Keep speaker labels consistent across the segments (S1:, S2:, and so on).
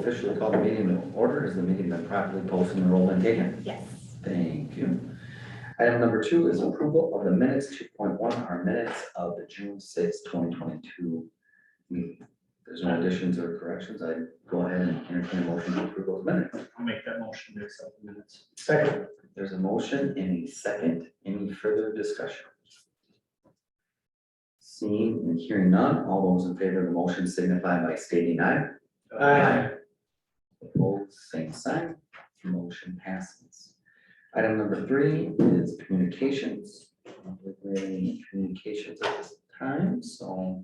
S1: officially call the meeting to order. Has the meeting been properly posted and rolled and taken?
S2: Yes.
S1: Thank you. Item number 2 is approval of the minutes. 2.1 are minutes of the June 6, 2022 meeting. If there's no additions or corrections, I go ahead and entertain a motion to approve those minutes.
S3: I'll make that motion to accept the minutes.
S4: Second.
S1: There's a motion and a second. Any further discussion? Seeing and hearing none, all those in favor of the motion signify by stating aye.
S4: Aye.
S1: Opposed, same sign. Motion passes. Item number 3 is communications. I don't believe we have any communications at this time, so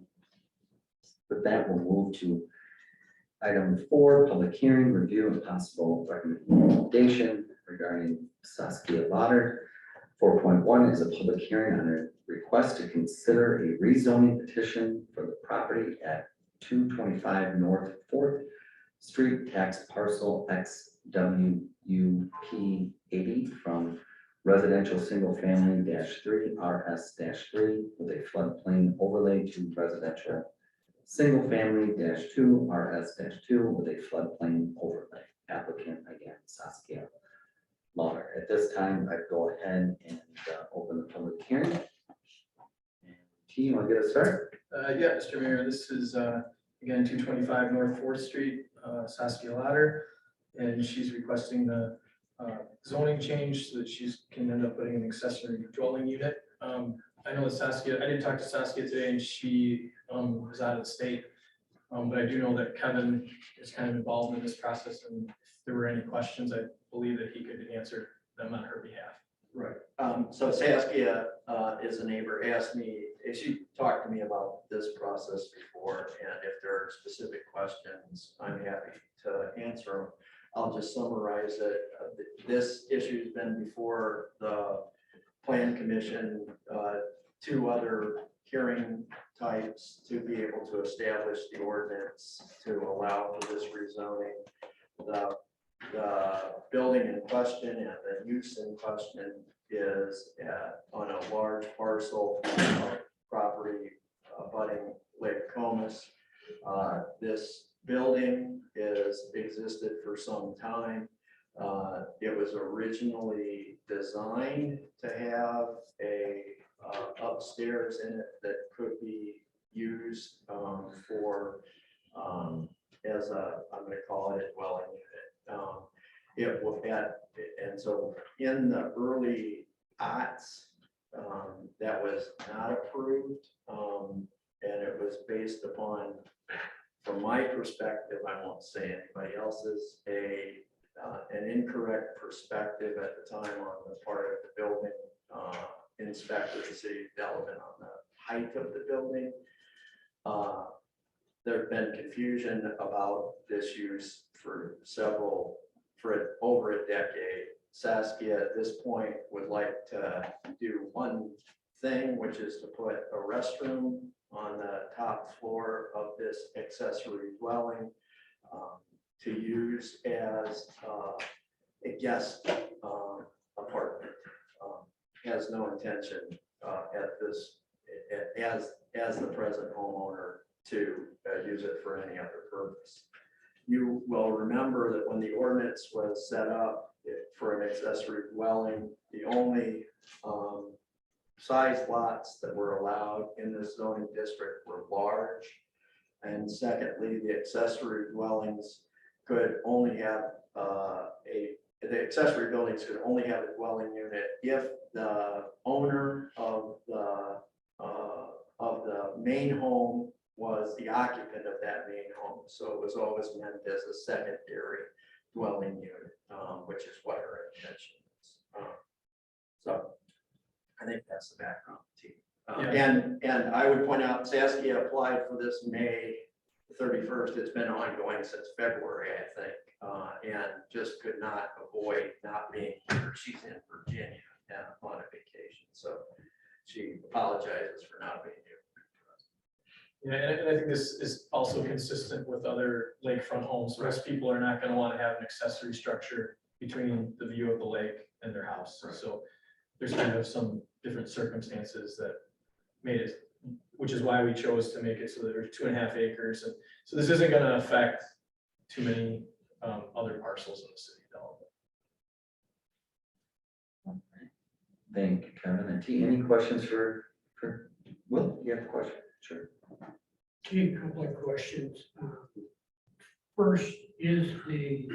S1: with that, we'll move to item 4, public hearing, review and possible recommendation regarding Saskia Lauder. 4.1 is a public hearing on a request to consider a rezoning petition for the property at 225 North 4th Street, tax parcel XWUP 80 from residential single family -3 RS-3 with a floodplain overlay to residential single family -2 RS-2 with a floodplain overlay. Applicant again, Saskia Lauder. At this time, I'd go ahead and open the public hearing. And T, you want to get us started?
S4: Yeah, Mr. Mayor, this is again 225 North 4th Street, Saskia Lauder, and she's requesting the zoning change so that she can end up putting an accessory dwelling unit. I know that Saskia, I did talk to Saskia today, and she was out of the state, but I do know that Kevin is kind of involved in this process, and if there were any questions, I believe that he could answer them on her behalf.
S5: Right. So Saskia is a neighbor, asked me, she talked to me about this process before, and if there are specific questions, I'm happy to answer them. I'll just summarize it. This issue has been before the Plan Commission, 2 other hearing types to be able to establish the ordinance to allow for this rezoning. The building in question and the use in question is on a large parcel of property abutting Lake Comus. This building is existed for some time. It was originally designed to have a upstairs in it that could be used for as a, I'm going to call it a dwelling unit. It will and so in the early aughts, that was not approved, and it was based upon, from my perspective, I won't say anybody else's, an incorrect perspective at the time on the part of the building inspector, the city of Delavan, on the height of the building. There have been confusion about this use for over a decade. Saskia at this point would like to do one thing, which is to put a restroom on the top floor of this accessory dwelling to use as a guest apartment. Has no intention at this as the present homeowner to use it for any other purpose. You will remember that when the ordinance was set up for an accessory dwelling, the only size lots that were allowed in the zoning district were large. And secondly, the accessory dwellings could only have the accessory buildings could only have a dwelling unit if the owner of the main home was the occupant of that main home. So it was always meant as a secondary dwelling unit, which is what her intention is. So I think that's the background to you. And I would point out, Saskia applied for this May 31st. It's been ongoing since February, I think, and just could not avoid not being here. She's in Virginia on a vacation, so she apologizes for not being here.
S4: Yeah, and I think this is also consistent with other lakefront homes. Most people are not going to want to have an accessory structure between the view of the lake and their house. Right. So there's kind of some different circumstances that made it, which is why we chose to make it so that there's 2.5 acres. And so this isn't going to affect too many other parcels in the city of Delavan.
S1: Thank you, Kevin and T. Any questions for Will? You have a question? Sure.
S2: Okay, a couple of questions. First, is the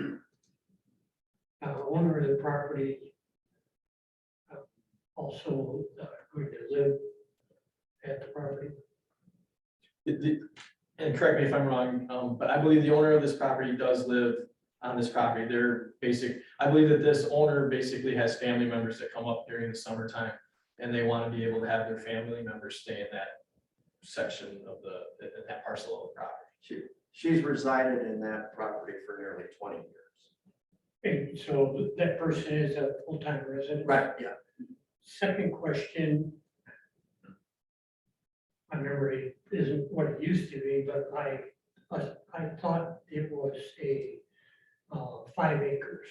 S2: owner of the property also going to live at the property?
S4: And correct me if I'm wrong, but I believe the owner of this property does live on this property. I believe that this owner basically has family members that come up during the summertime, and they want to be able to have their family members stay in that section of in that parcel of the property.
S5: She's resided in that property for nearly 20 years.
S2: And so that person is a full-time resident?
S5: Yeah.
S2: Second question. My memory isn't what it used to be, but I thought it was a 5 acres.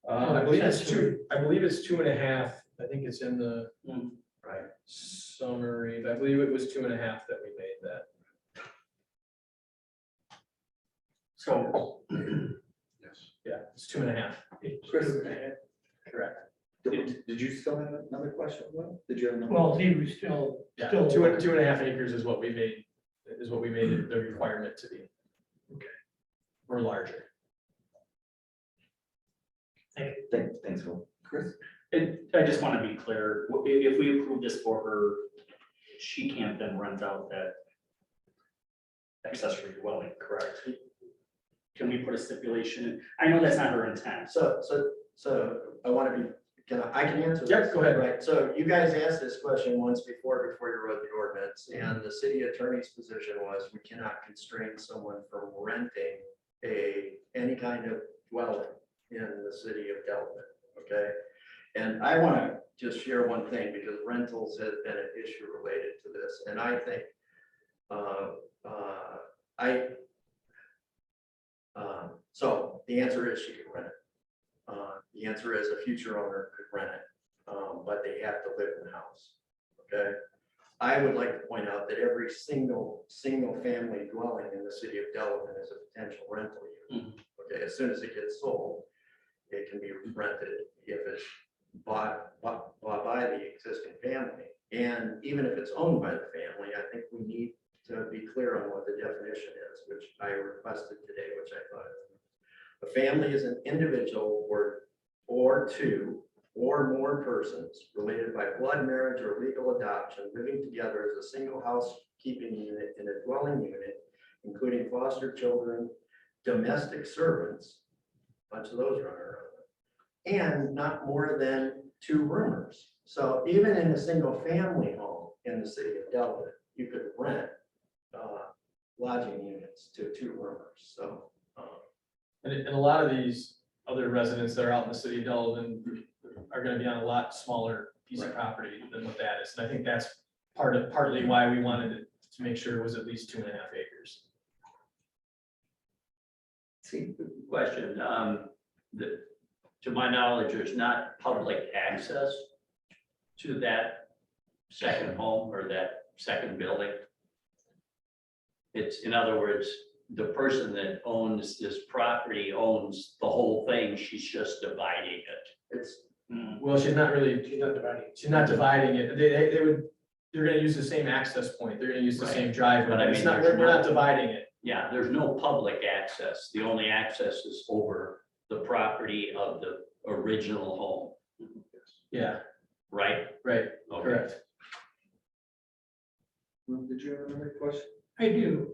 S4: I believe it's 2. I believe it's 2.5. I think it's in the
S5: Right.
S4: summary. I believe it was 2.5 that we made that.
S3: So,
S4: Yeah, it's 2.5.
S2: It's
S1: Chris?
S2: 2.5.
S4: Correct.
S1: Did you still have another question, Will? Did you have another?
S2: Well, he was still.
S4: Yeah,
S2: Still-
S4: 2.5 acres is what we made it the requirement to be.
S2: Okay.
S4: Or larger.
S1: Thanks, Will. Chris?
S3: I just want to be clear, if we approve this for her, she can't then rent out that accessory dwelling, correct? Can we put a stipulation in? I know that's not her intent.
S5: So I want to be, I can answer this.
S4: Yep, go ahead.
S5: Right, so you guys asked this question once before you wrote the ordinance, and the city attorney's position was we cannot constrain someone from renting any kind of dwelling in the city of Delavan, okay? And I want to just share one thing, because rentals has been an issue related to this, and I think so the answer is she can rent it. The answer is a future owner could rent it, but they have to live in the house, okay? I would like to point out that every single family dwelling in the city of Delavan is a potential rental unit. Okay, as soon as it gets sold, it can be rented if it's bought by the existing family. And even if it's owned by the family, I think we need to be clear on what the definition is, which I requested today, which I thought a family is an individual or two or more persons related by blood, marriage, or legal adoption living together as a single housekeeping unit in a dwelling unit, including foster children, domestic servants, a bunch of those run around, and not more than 2 roomers. So even in a single family home in the city of Delavan, you could rent lodging units to 2 roomers. So
S4: And a lot of these other residents that are out in the city of Delavan are gonna be on a lot smaller piece of
S5: Right.
S4: property than what that is. And I think that's partly why we wanted it to make sure it was at least 2.5 acres.
S1: See,
S6: Question, to my knowledge, there's not public access to that second home or that second building. It's, in other words, the person that owns this property owns the whole thing, she's just dividing it.
S5: it's,
S4: Well, she's not dividing it. They're gonna use the same access point. They're gonna use the
S6: Right.
S4: same driveway.
S6: But I
S4: It's
S6: mean,
S4: not,
S6: there's
S4: we're not
S6: no-
S4: dividing it.
S6: Yeah, there's no public access. The only access is over the property of the original home,
S4: Yeah,
S6: right?
S4: right,
S6: Okay.
S4: correct.
S1: Will, did you have another question?
S2: I do.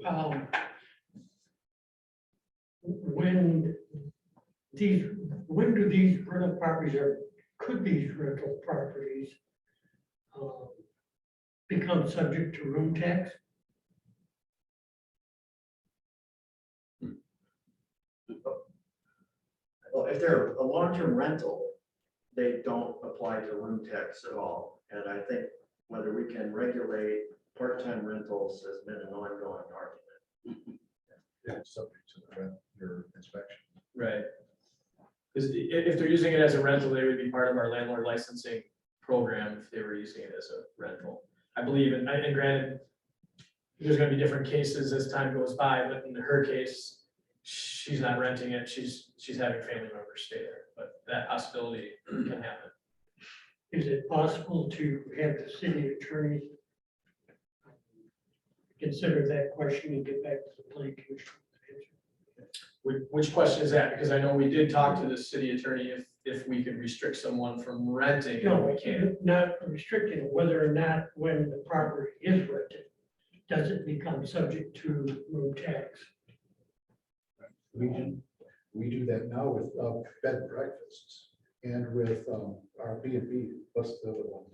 S2: When do these rental properties could these rental properties become subject to room tax?
S5: well, if they're a long-term rental, they don't apply to room tax at all. And I think whether we can regulate part-time rentals has been an ongoing argument.
S7: Yeah, it's subject to your inspection.
S4: Right. Because if they're using it as a rental, they would be part of our landlord licensing program if they were using it as a rental. I believe, and granted, there's gonna be different cases as time goes by, but in her case, she's not renting it, she's having family members stay there, but that possibility can happen.
S2: Is it possible to have the city attorney consider that question and get back to the planning commission?
S4: Which question is that? Because I know we did talk to the city attorney if we could restrict someone from renting, and
S2: No,
S4: we can't.
S2: not restricting whether or not when the property is rented, does it become subject to room tax?
S7: We do that now with bed and breakfasts and with our B and B, what's the other one?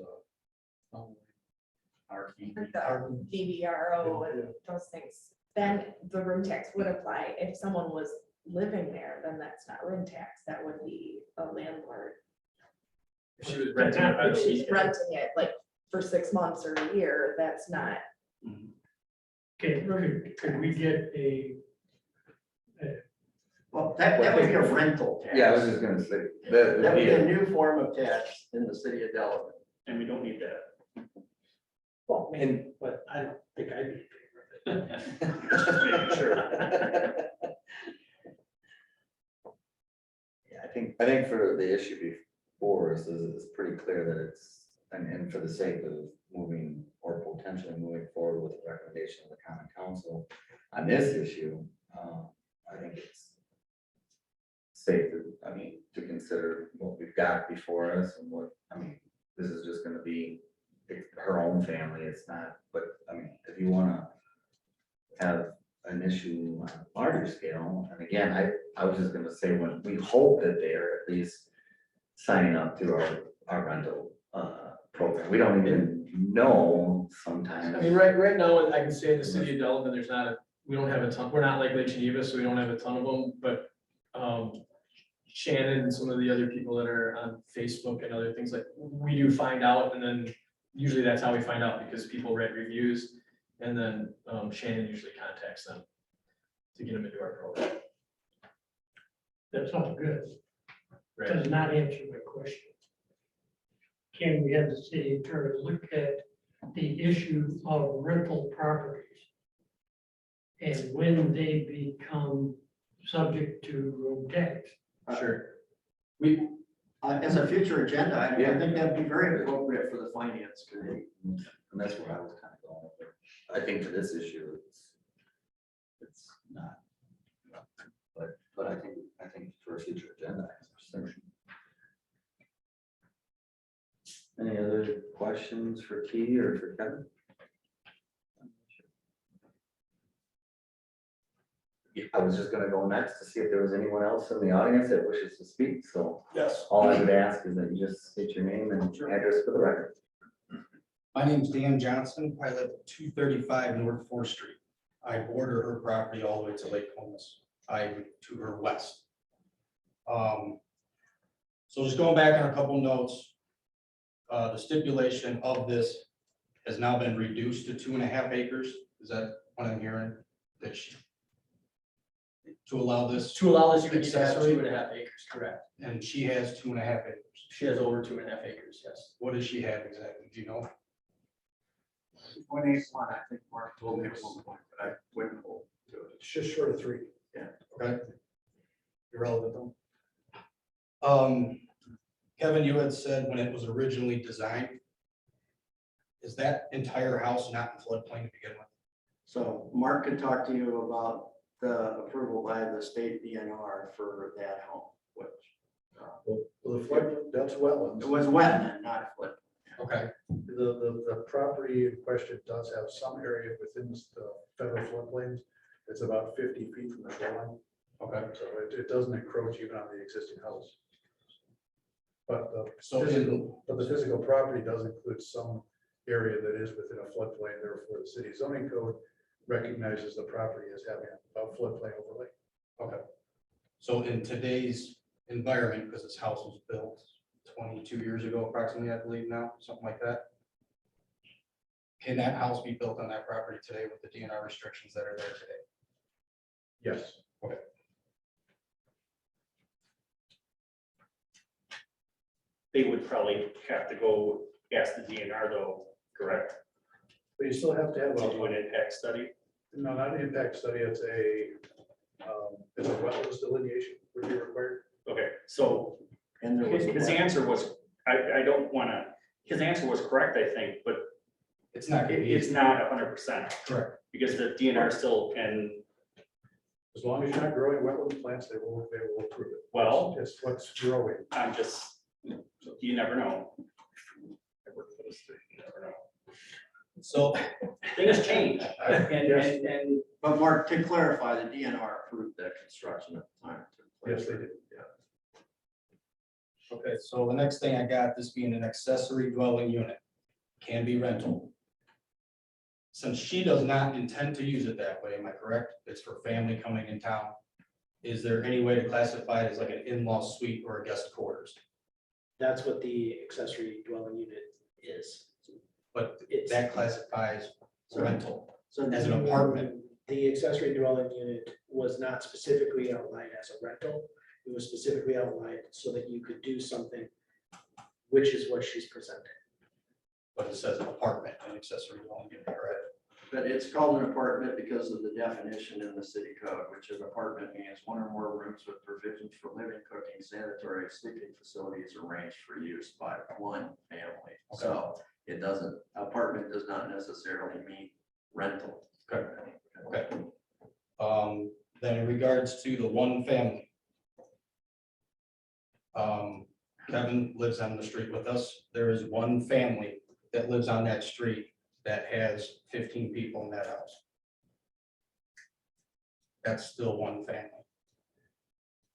S8: The DVRO and those things, then the room tax would apply. If someone was living there, then that's not room tax, that would be a landlord.
S4: If she was renting it by
S8: If
S4: the
S8: she's
S4: weekend.
S8: renting it like for 6 months or a year, that's not.
S2: Could we get a,
S5: Well, that would be a rental tax.
S1: Yeah, I was just gonna say,
S5: That would be a
S1: the,
S5: new form of tax in the city of Delavan.
S3: And we don't need that.
S2: well,
S1: and
S2: but I don't think I'd be in favor of it.
S3: Just making sure.
S1: yeah, I think for the issue before us is it's pretty clear that it's, and for the sake of moving or potentially moving forward with the recommendation of the common council on this issue, I think it's safe to, to consider what we've got before us and what, this is just gonna be her own family, it's not, but, if you wanna have an issue on a larger scale, and again, I was just gonna say, when we hope that they are at least signing up to our rental, program, we don't even know sometimes.
S4: I mean, right now, I can say in the city of Delavan, we don't have a ton, we're not like Lake Geneva, so we don't have a ton of them, but Shannon and some of the other people that are on Facebook and other things, like, we do find out, and then usually that's how we find out, because people write reviews, and then Shannon usually contacts them to get them into our program.
S2: That's all good.
S4: Right.
S2: Does not answer my question. Can we have the city attorney look at the issue of rental properties? And when they become subject to room tax?
S4: Sure.
S5: As a future agenda, I
S1: Yeah.
S5: think that'd be very appropriate for the finance committee.
S1: And that's where I was kind of going with it. I think for this issue, it's not. But I think for a future agenda. Any other questions for Key or for Kevin? I was just gonna go next to see if there was anyone else in the audience that wishes to speak, so
S9: Yes.
S1: all I would ask is that you just state your name and address for the record.
S9: My name's Dan Johnson. I live at 235 North 4th Street. I border her property all the way to Lake Comus. I'm to her west. So just going back on a couple notes, the stipulation of this has now been reduced to 2.5 acres. Is that what I'm hearing? That she, to allow this,
S4: To allow this, you would need to have
S9: Accessory.
S4: 2.5 acres, correct?
S9: and she has 2.5 acres.
S4: She has over 2.5 acres, yes.
S9: What does she have exactly? Do you know?
S5: 0.81, I think Mark told me at one point, but I wouldn't hold to it.
S7: It's just short of 3.
S9: Okay. Irrelevant though. Kevin, you had said when it was originally designed, is that entire house not in floodplain to begin with?
S5: So Mark could talk to you about the approval by the state DNR for that home, which
S7: Well, the flood, that's wetlands.
S5: it was wetland, not a flood.
S9: Okay,
S7: The property in question does have some area within the federal floodplains. It's about 50 feet from the shoreline.
S9: okay.
S7: So it doesn't encroach even on the existing house. But
S9: So
S7: the physical property does include some area that is within a floodplain, therefore the city zoning code recognizes the property as having a floodplain overlay.
S9: okay. So in today's environment, because this house was built 22 years ago approximately, I believe now, something like that. Can that house be built on that property today with the DNR restrictions that are there today?
S7: Yes.
S3: They would probably have to go ask the DNR though, correct?
S7: But you still have to have
S3: To do an impact study.
S7: no, not an impact study, it's Is a wetlands delineation would be required?
S3: Okay, so
S5: And there was.
S3: his answer was, I don't wanna, his answer was correct, I think, but
S9: It's not gonna be.
S3: it's not 100%.
S9: Correct.
S3: Because the DNR still can,
S7: As long as you're not growing wetland plants, they will approve it.
S3: well,
S7: It's what's growing.
S3: I'm just, you never know. I work for the state, you never know.
S9: So,
S3: Things change,
S7: Yes.
S3: and
S5: But Mark, to clarify, the DNR approved that construction at the time.
S7: Yes, they did.
S5: Yeah.
S9: okay, so the next thing I got, this being an accessory dwelling unit, can be rental. Since she does not intend to use it that way, am I correct? It's for family coming in town. Is there any way to classify it as like an in-law suite or a guest quarters?
S10: That's what the accessory dwelling unit is.
S9: But
S10: It's,
S9: that classifies rental
S5: So
S9: as an apartment.
S10: the accessory dwelling unit was not specifically outlined as a rental. It was specifically outlined so that you could do something, which is what she's presenting.
S9: But it says apartment and accessory dwelling unit, correct?
S5: But it's called an apartment because of the definition in the city code, which an apartment means one or more rooms with provisions for living, cooking, sanitary, sleeping facilities arranged for use by one family. So it doesn't, apartment does not necessarily mean rental.
S9: Okay. Then in regards to the one family. Kevin lives on the street with us. There is one family that lives on that street that has 15 people in that house. That's still one family.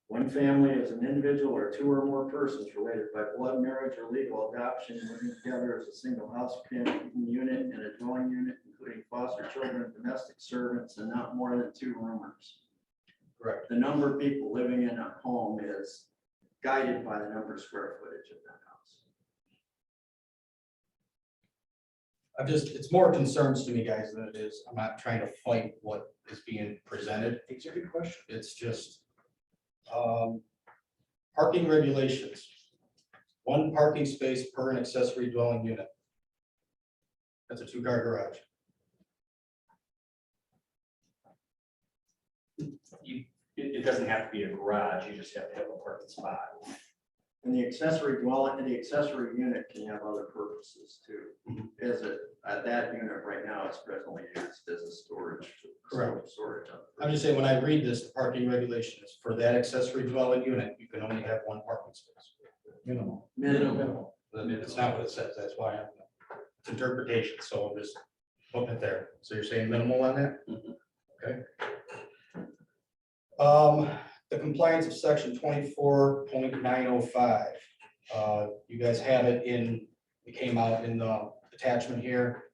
S5: One family is an individual or two or more persons related by blood, marriage, or legal adoption, living together as a single house unit and a dwelling unit, including foster children, domestic servants, and not more than 2 roomers.
S9: Correct.
S5: The number of people living in a home is guided by the number of square footage of that house.
S9: It's more concerns to me, guys, than it is. I'm not trying to fight what is being presented.
S10: These are good questions.
S9: It's just parking regulations. 1 parking space per an accessory dwelling unit. That's a 2-car garage.
S3: it doesn't have to be a garage, you just have to have a parking spot.
S5: And the accessory dwelling, and the accessory unit can have other purposes too. Is it, that unit right now is presently used as a storage.
S9: Correct.
S5: Storage.
S9: I'm just saying, when I read this, the parking regulations for that accessory dwelling unit, you can only have 1 parking space. Minimum.
S5: Minimal.
S9: It's not what it says, that's why it's interpretation, so I'm just putting it there. So you're saying minimal on that? Okay. The compliance of section 24.905. You guys have it in, it came out in the attachment here.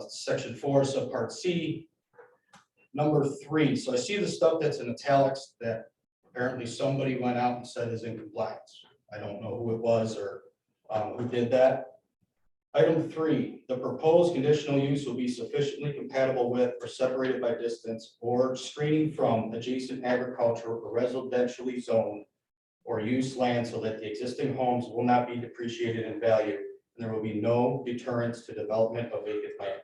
S9: Section 4, subpart C. Number 3, so I see the stuff that's in italics that apparently somebody went out and said is in compliance. I don't know who it was or who did that. Item 3, the proposed conditional use will be sufficiently compatible with or separated by distance or screening from adjacent agricultural or residentially zoned or used land so that the existing homes will not be depreciated in value and there will be no deterrence to development of vacant land.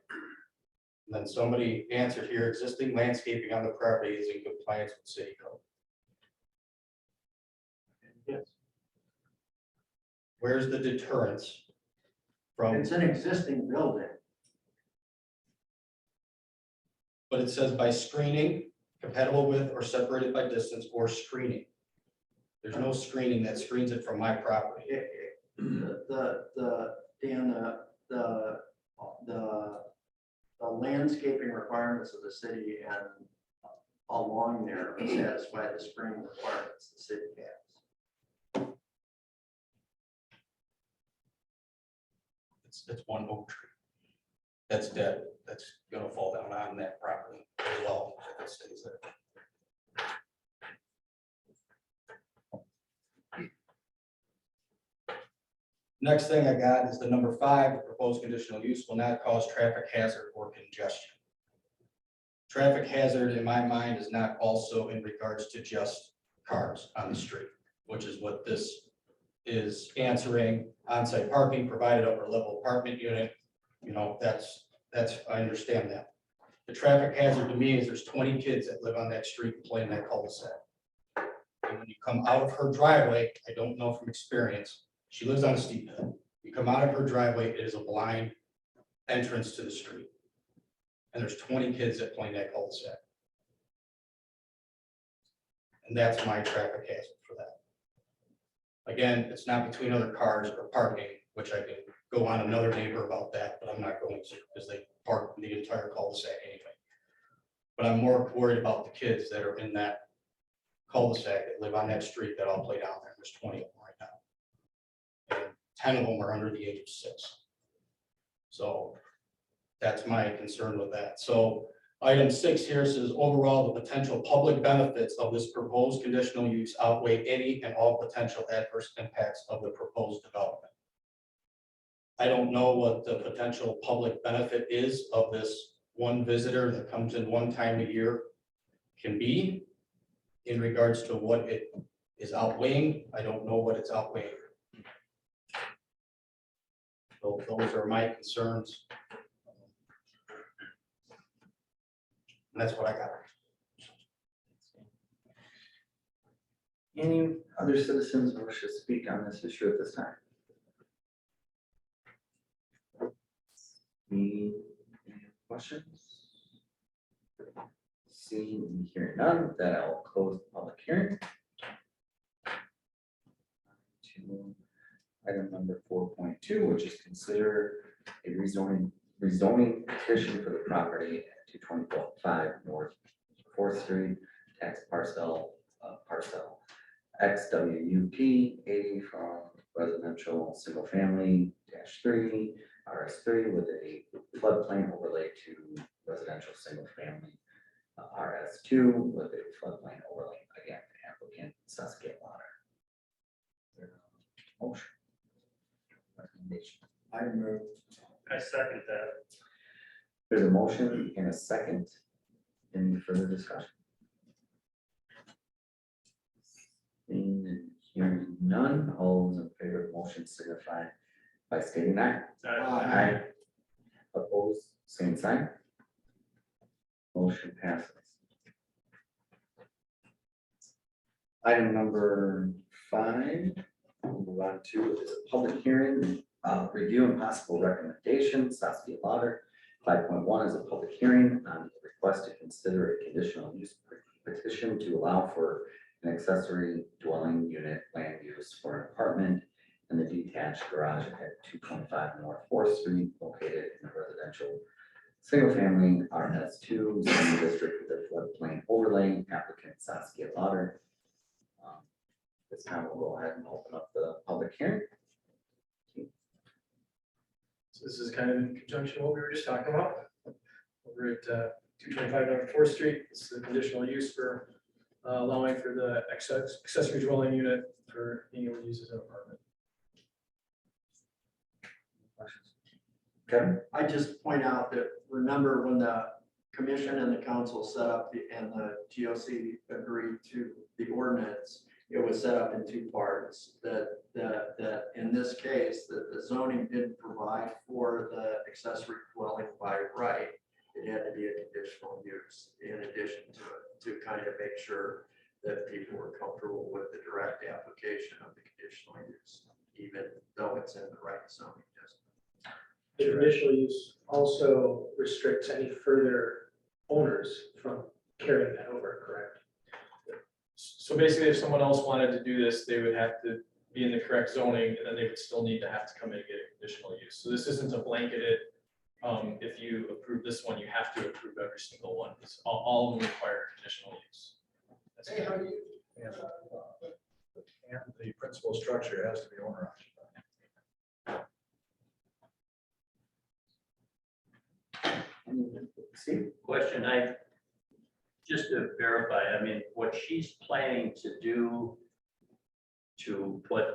S9: And then somebody answered here, existing landscaping on the property is in compliance with city code.
S5: Yes.
S9: Where's the deterrence from,
S5: It's an existing building.
S9: but it says by screening, compatible with or separated by distance or screening. There's no screening that screens it from my property.
S5: The landscaping requirements of the city and along there satisfy the screening requirements the city has.
S9: It's 1 oak tree. That's dead. That's gonna fall down on that property as well if it stays there. Next thing I got is the number 5, the proposed conditional use will not cause traffic hazard or congestion. Traffic hazard in my mind is not also in regards to just cars on the street, which is what this is answering. On-site parking provided upper level apartment unit, you know, that's, I understand that. the traffic hazard to me is there's 20 kids that live on that street and play in that cul-de-sac. And when you come out of her driveway, I don't know from experience, she lives on a steep hill. You come out of her driveway, it is a blind entrance to the street. And there's 20 kids that play in that cul-de-sac. And that's my traffic hazard for that. Again, it's not between other cars or parking, which I can go on another neighbor about that, but I'm not going to because they park in the entire cul-de-sac anyway. But I'm more worried about the kids that are in that cul-de-sac that live on that street that all play down there. There's 20 of them right now. And 10 of them are under the age of 6. So that's my concern with that. So item 6 here says overall, the potential public benefits of this proposed conditional use outweigh any and all potential adverse impacts of the proposed development. I don't know what the potential public benefit is of this one visitor that comes in one time a year can be in regards to what it is outweighing. I don't know what it's outweighing. So those are my concerns. And that's what I got.
S1: Any other citizens who wish to speak on this issue at this time? Any questions? Seeing and hearing none, then I'll close the public hearing. To item number 4.2, which is consider a rezoning petition for the property at 225 North 4th Street, tax parcel XWUP 80 from residential single family -3 RS3 with a floodplain overlay to residential single family RS2 with a floodplain overlay. Again, applicant Saskia Lauder. Motion. Recommendation.
S5: I move.
S3: I second that.
S1: There's a motion and a second. Any further discussion? Seeing and hearing none, all those in favor of the motion signify by stating aye. Aye. Opposed, same sign. Motion passes. Item number 5, we'll move on to is a public hearing, review and possible recommendation, Saskia Lauder. 5.1 is a public hearing on the request to consider a conditional use petition to allow for an accessory dwelling unit land use for an apartment in the detached garage at 225 North 4th Street, located in a residential single-family RS2 zoning district with a floodplain overlay. Applicant Saskia Lauder. This time we'll go ahead and open up the public hearing.
S4: So this is kind of in conjunction with what we were just talking about. Over at 225 North 4th Street, this is the conditional use for allowing for the accessory dwelling unit for being able to use as an apartment.
S1: Questions? Kevin?
S5: I just point out that, remember when the commission and the council set up and the GOC agreed to the ordinance, it was set up in 2 parts, that in this case, that the zoning didn't provide for the accessory dwelling by right. It had to be a conditional use in addition to it, to kind of make sure that people were comfortable with the direct application of the conditional use, even though it's in the right zoning district.
S10: The conditional use also restricts any further owners from carrying that over, correct?
S4: So basically, if someone else wanted to do this, they would have to be in the correct zoning, and then they would still need to have to come in and get a conditional use. So this isn't a blanketed, if you approve this one, you have to approve every single one. All of them require conditional use. That's
S5: Hey, how are you?
S7: And the principal structure has to be owner occupied.
S1: Steve?
S6: Question, just to verify, I mean, what she's planning to do to put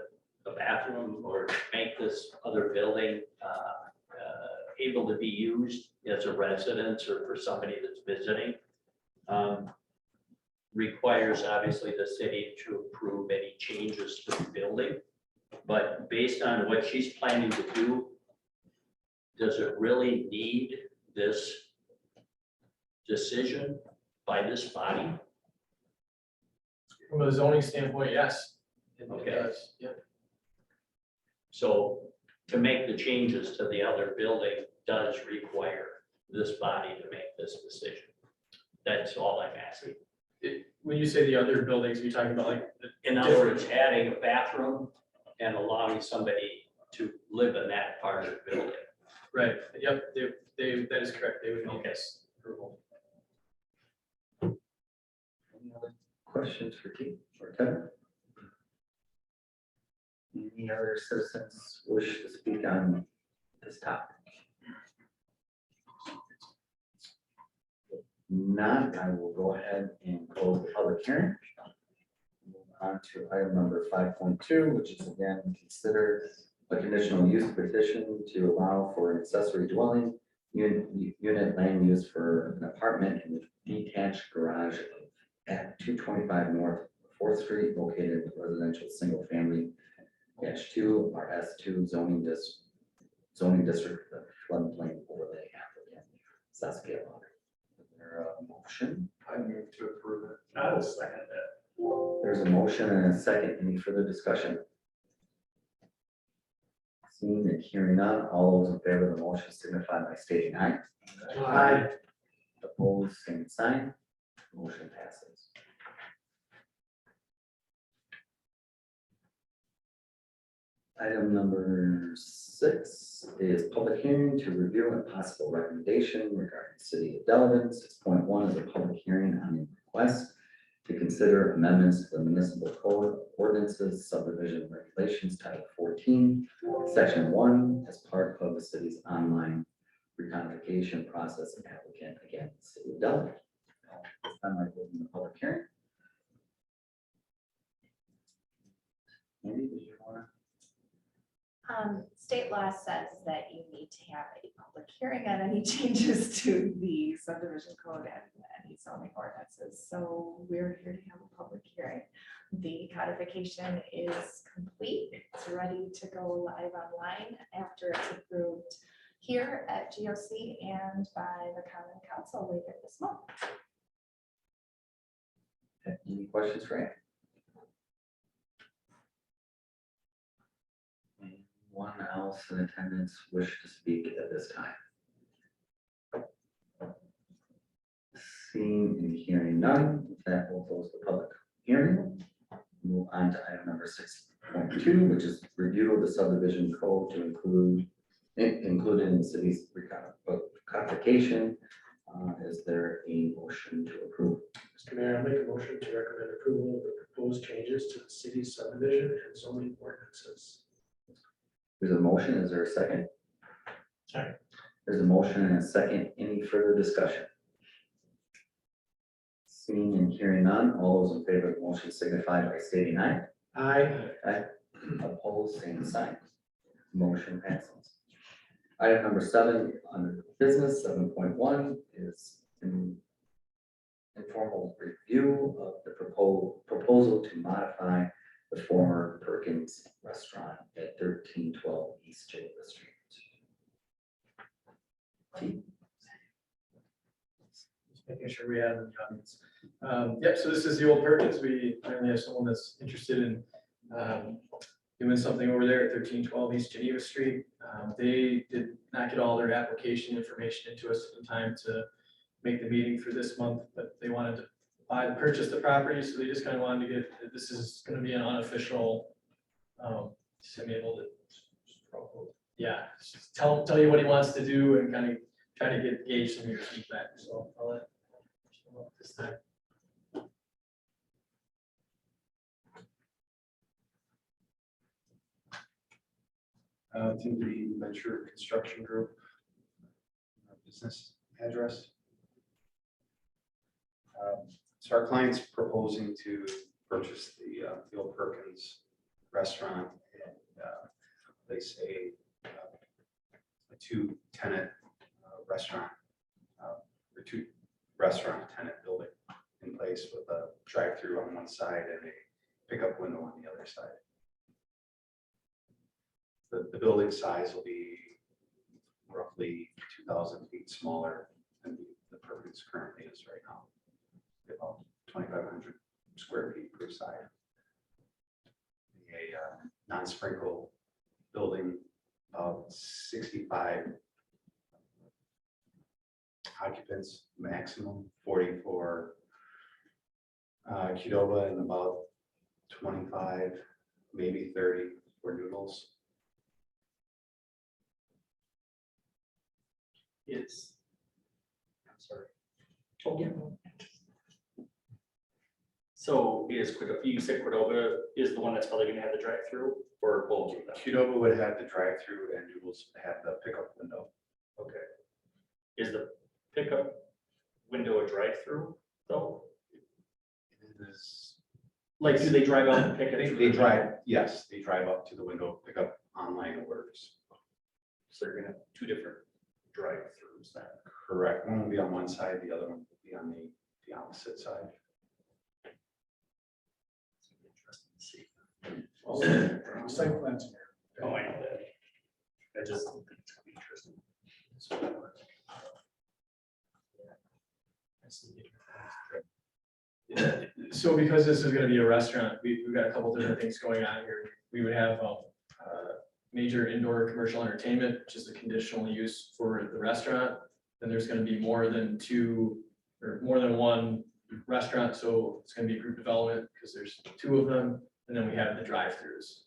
S6: a bathroom or make this other building able to be used as a residence or for somebody that's visiting, requires obviously the city to approve any changes to the building. But based on what she's planning to do, does it really need this decision by this body?
S4: From a zoning standpoint, yes. It
S6: Okay.
S4: does, yep.
S6: So to make the changes to the other building does require this body to make this decision. That's all I'm asking.
S4: When you say the other buildings, you're talking about like,
S6: In other words, adding a bathroom and allowing somebody to live in that part of the building.
S4: right, yep, that is correct, they would need
S6: Okay.
S4: this approval.
S1: Any other questions for Keith or Kevin? Any other citizens wish to speak on this topic? If not, I will go ahead and close the public hearing. Move on to item number 5.2, which is again, consider a conditional use petition to allow for an accessory dwelling unit land use for an apartment in a detached garage at 225 North 4th Street, located in residential single family -2 or S2 zoning district, the floodplain overlay applicant, Saskia Water. Is there a motion?
S5: I move to approve it.
S3: I will second that.
S1: There's a motion and a second. Any further discussion? Seeing and hearing none, all those in favor of the motion signify by stating aye.
S2: Aye.
S1: Opposed, same sign. Motion passes. Item number 6 is public hearing to review and possible recommendation regarding City of Delavan. 6.1 is a public hearing on a request to consider amendments to the municipal code ordinances subdivision regulations title 14, section 1, as part of the city's online recodification process and applicant, again, City of Delavan. This time I open the public hearing. Andy, did you want to?
S8: State law says that you need to have a public hearing on any changes to the subdivision code and any zoning ordinances. So we're here to have a public hearing. The codification is complete. It's ready to go live online after it's approved here at GOC and by the Common Council later this month.
S1: Any questions for Andy? Anyone else in attendance wish to speak at this time? Seeing and hearing none, with that will close the public hearing. Move on to item number 6.2, which is review of the subdivision code to include included in the city's codification. Is there a motion to approve?
S10: Mr. Mayor, I'll make a motion to recommend approval of the proposed changes to the city's subdivision and zoning ordinances.
S1: There's a motion. Is there a second?
S2: Second.
S1: There's a motion and a second. Any further discussion? Seeing and hearing none, all those in favor of the motion signify by stating aye.
S10: Aye.
S1: Aye. Opposed, same sign. Motion passes. Item number 7 under business 7.1 is an informal review of the proposal to modify the former Perkins restaurant at 1312 East Jacob Street.
S4: Just making sure we have in the audience. Yep, so this is the old Perkins. We finally have someone that's interested in doing something over there at 1312 East Geneva Street. They did not get all their application information into us in time to make the meeting for this month, but they wanted to purchase the property, so they just kind of wanted to get, this is going to be an unofficial, just be able to, yeah, just tell you what he wants to do and kind of try to gauge some of your feedback, so I'll let you know this time.
S9: To the Venture Construction Group business address. So our client's proposing to purchase the old Perkins restaurant and place a 2-tenant restaurant or 2 restaurant tenant building in place with a drive-through on one side and a pickup window on the other side. The building size will be roughly 2,000 feet smaller than the ordinance currently is right now. About 2,500 square feet per side. A non-sprinkle building of 65 occupants maximum, 40 for Qdoba, and about 25, maybe 30 for Noodles.
S3: It's, I'm sorry.
S2: Oh, yeah.
S3: So you said Cordova is the one that's probably gonna have the drive-through, or both of them?
S9: Qdoba would have the drive-through and Noodles have the pickup window.
S3: Okay. Is the pickup window a drive-through though?
S9: It is,
S3: Like, do they drive out and pick it? through
S9: they
S3: the
S9: drive,
S3: window?
S9: yes, they drive up to the window, pick up online orders.
S3: So they're gonna have two different drive-throughs then.
S9: Correct. One will be on one side, the other one will be on the opposite side.
S3: It's gonna be interesting to see.
S7: All the site plans in here.
S3: Oh, I know that. I just think it's gonna be interesting.
S4: So because this is gonna be a restaurant, we've got a couple different things going on here. We would have major indoor commercial entertainment, which is the conditional use for the restaurant. Then there's gonna be more than two, or more than one restaurant, so it's gonna be group development, because there's two of them, and then we have the drive-throughs.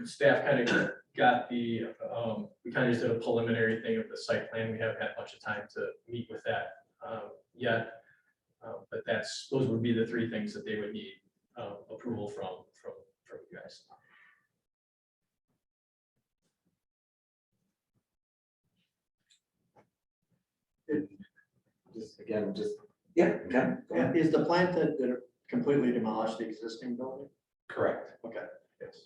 S4: Staff kind of got we kind of just did a preliminary thing of the site plan. We haven't had much of time to meet with that yet. But those would be the three things that they would need approval from you guys.
S1: Yeah, okay. Go ahead.
S5: Is the plan to completely demolish the existing building?
S9: Correct.
S5: Okay.
S9: Yes.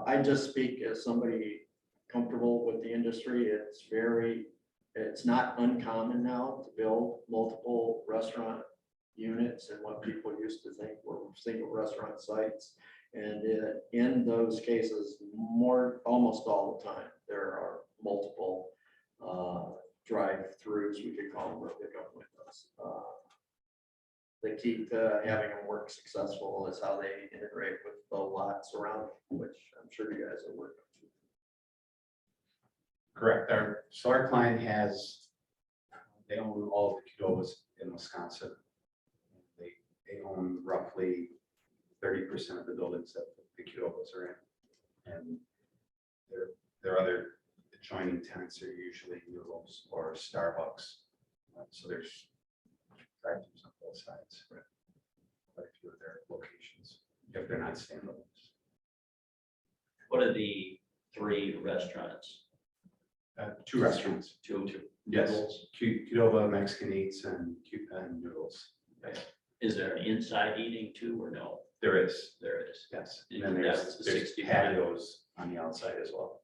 S5: I just speak as somebody comfortable with the industry. It's not uncommon now to build multiple restaurant units and what people used to think were single restaurant sites. And in those cases, almost all the time, there are multiple drive-throughs, we could call them, or pickup windows. The key to having them work successful is how they integrate with the lots around, which I'm sure you guys are working on.
S9: Correct. Our client they own all of the Qdobas in Wisconsin. They own roughly 30% of the buildings that the Qdobas are in. And their other adjoining tenants are usually Noodles or Starbucks. So there's drive-throughs on both sides. Quite a few of their locations, if they're not standalone.
S6: What are the 3 restaurants?
S9: 2 restaurants.
S6: Two
S9: Yes,
S6: Noodles?
S9: Qdoba, Mexican Eats, and Noodles. Yes,
S6: Is there an inside eating too, or no?
S9: there is,
S6: There is.
S9: yes.
S6: And
S9: And then
S6: that's the
S9: there's
S6: 65.
S9: patios on the outside as well.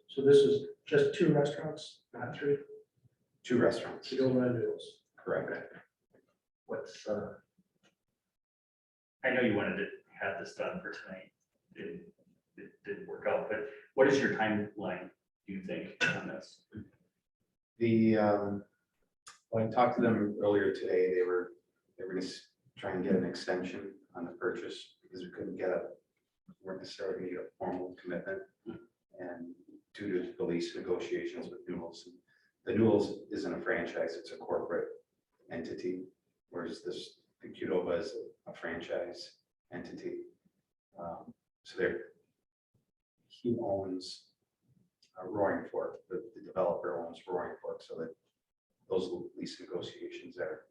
S10: So this is just 2 restaurants, not 3,
S9: 2 restaurants,
S10: Qdoba and Noodles.
S9: correct.
S3: What's, I know you wanted to have this done for tonight. It didn't work out, but what is your timeline, do you think, on this?
S9: When I talked to them earlier today, they were going to try and get an extension on the purchase because we weren't necessarily going to get a formal commitment. And due to the lease negotiations with Noodles, the Noodles isn't a franchise, it's a corporate entity, whereas the Qdoba is a franchise entity. So he owns Roaring Fork, the developer owns Roaring Fork, so that those lease negotiations are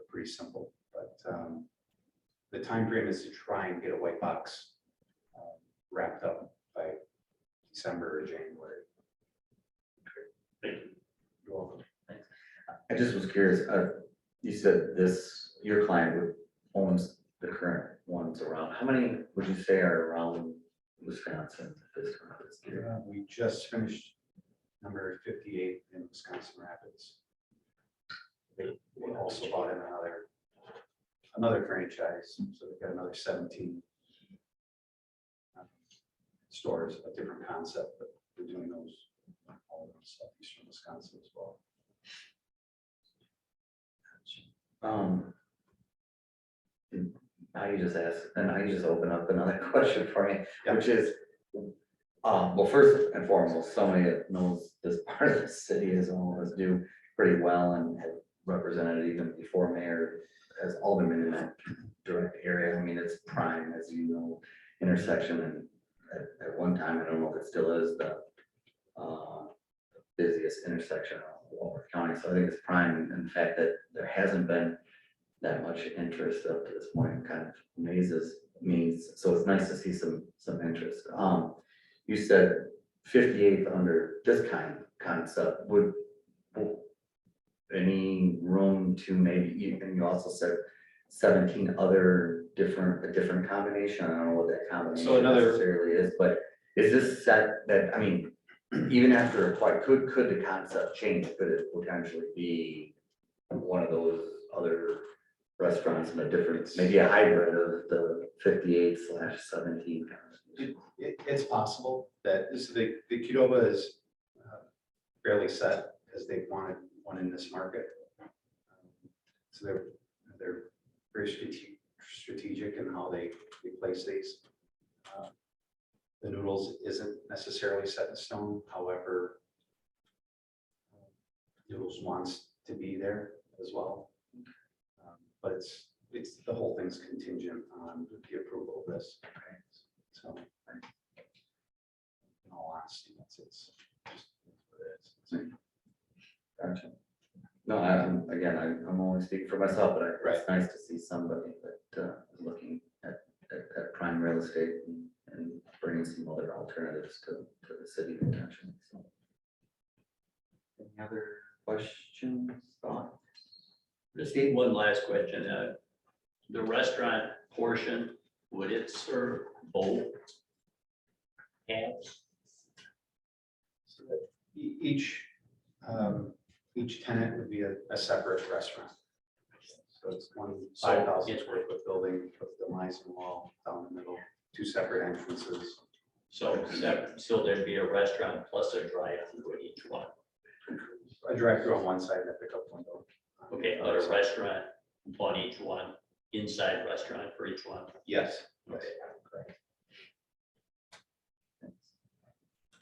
S9: pretty simple. But the time frame is to try and get a white box wrapped up by December or January.
S3: Thank you.
S9: You're welcome.
S1: I just was curious, you said your client owns the current ones around, how many would you say are around Wisconsin?
S9: We just finished number 58 in Wisconsin Rapids. They also bought in another franchise, so they've got another 17 stores, a different concept, but we're doing all of those southeastern Wisconsin as well.
S1: I just asked, and I just open up another question for me, which is, well, first and foremost, somebody that knows this part of the city as well as do pretty well and have represented even before mayor as alderman in that direct area. I mean, it's prime, as you know, intersection, and at one time, I don't know if it still is the busiest intersection of Walworth County. So I think it's prime, and the fact that there hasn't been that much interest up to this point kind of amazes me. So it's nice to see some interest. You said 58th under this concept, would any room to maybe, and you also said 17 other a different combination. I don't know what that combination necessarily is, but is this set that, I mean, even after could the concept change? Could it potentially be one of those other restaurants in a different, maybe a hybrid of the 58/17?
S9: It's possible that the Qdoba is fairly set as they wanted one in this market. So they're very strategic in how they place these. The noodles isn't necessarily set in stone, however, noodles wants to be there as well. But it's the whole thing's contingent on the approval of this. Okay. So in all honesty, it's just what it is.
S1: Gotcha. No, I'm only speaking for myself, but it's nice to see somebody that is looking at prime real estate and bringing some other alternatives to the city potentially. So, any other questions, thoughts?
S6: Just need one last question. The restaurant portion, would it serve both halves?
S9: So that each tenant would be a separate restaurant. So it's one 5,000 square foot building with the Meissen wall down the middle, two separate entrances.
S6: So there'd be a restaurant plus a drive-through at each one.
S9: A drive-through on one side and a pickup window.
S6: Okay, but a restaurant on each one, inside restaurant for each one.
S9: Yes.
S6: Okay.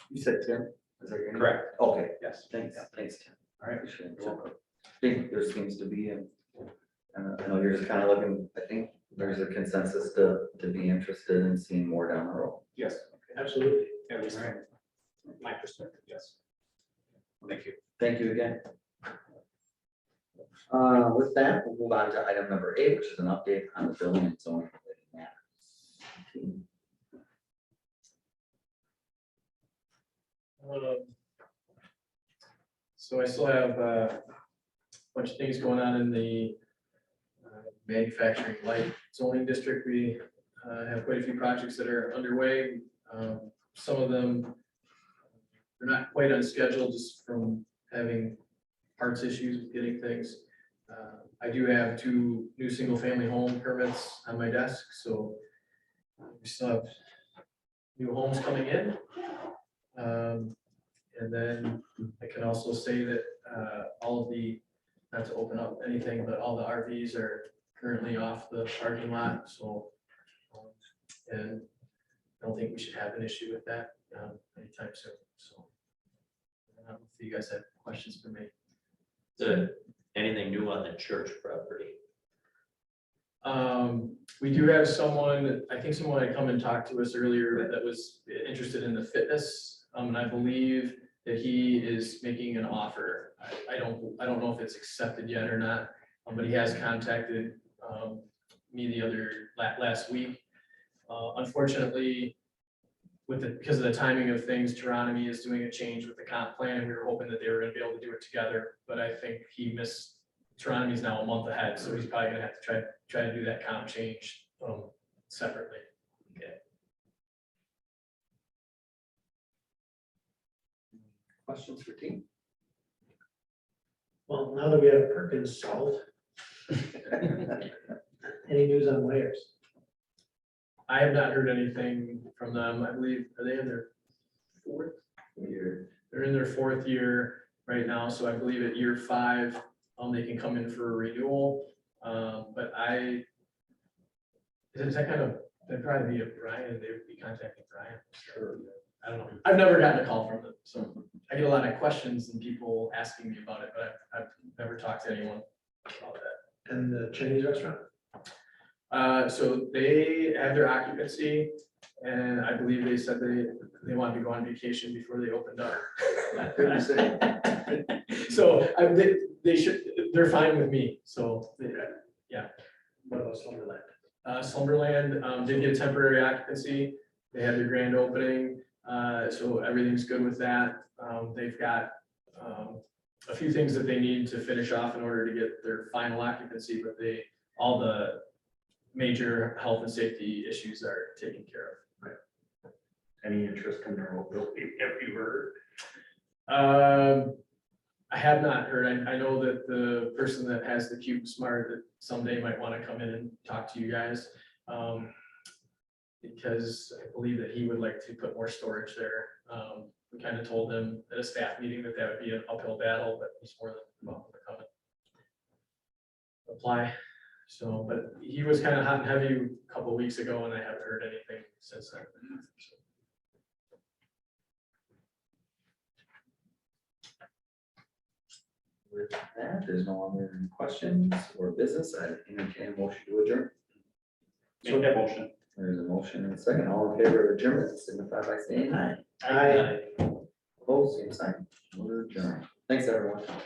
S1: You said Tim? Is that your name?
S9: Correct.
S1: Okay,
S9: Yes.
S1: thanks, Tim.
S9: All right.
S1: Appreciate it. I think there seems to be, and I know you're just kind of looking, I think there's a consensus to be interested in seeing more down the road.
S10: Yes, absolutely.
S9: At least
S1: All right.
S9: my perspective, yes. Thank you.
S1: Thank you again. With that, we'll move on to item number 8, which is an update on the building and zoning related matters.
S4: So I still have a bunch of things going on in the manufacturing light zoning district. We have quite a few projects that are underway. Some of them, they're not quite on schedule just from having parts issues with getting things. I do have 2 new single-family home permits on my desk, so we still have new homes coming in. And then I can also say that all of the, not to open up anything, but all the RVs are currently off the parking lot, so. And I don't think we should have an issue with that anytime soon, so. I don't know if you guys have questions for me.
S6: Anything new on the church property?
S4: We do have someone, I think someone had come and talked to us earlier that was interested in the fitness. And I believe that he is making an offer. I don't know if it's accepted yet or not, but he has contacted me last week. Unfortunately, because of the timing of things, Geronimi is doing a change with the comp plan, and we were hoping that they were gonna be able to do it together, but I think he missed, Geronimi's now a month ahead, so he's probably gonna have to try to do that comp change separately.
S6: Okay.
S1: Questions for team?
S10: Well, now that we have Perkins solved, any news on Wayers?
S4: I have not heard anything from them. I believe, are they in their 4th year? They're in their 4th year right now, so I believe at year 5, they can come in for a renewal. But is that kind of, that'd probably be a Brian, they would be contacting Brian. Sure. I don't know. I've never gotten a call from them, so I get a lot of questions and people asking me about it, but I've never talked to anyone about that.
S10: And the Chinese restaurant?
S4: So they have their occupancy, and I believe they said they wanted to go on vacation before they opened up.
S5: Good to say.
S4: So they should, they're fine with me, so,
S10: What about Slumberland?
S4: Slumberland, did get temporary occupancy, they had their grand opening, so everything's good with that. They've got, a few things that they need to finish off in order to get their final occupancy, but all the major health and safety issues are taken care of.
S3: Any interest in their old building? Have you heard?
S4: I have not heard. I know that the person that has the Cube Smart that someday might want to come in and talk to you guys. Because I believe that he would like to put more storage there. We kind of told him at a staff meeting that would be an uphill battle, but he's more than welcome to come and apply. So, but he was kind of hot and heavy a couple of weeks ago and I haven't heard anything since then.
S1: With that, there's no other questions or business. I entertain a motion to adjourn.
S3: Make that motion.
S1: There's a motion and a second. All in favor of adjournment, signify by saying aye.
S10: Aye.
S1: Opposed, same sign. We're adjourned. Thanks, everyone.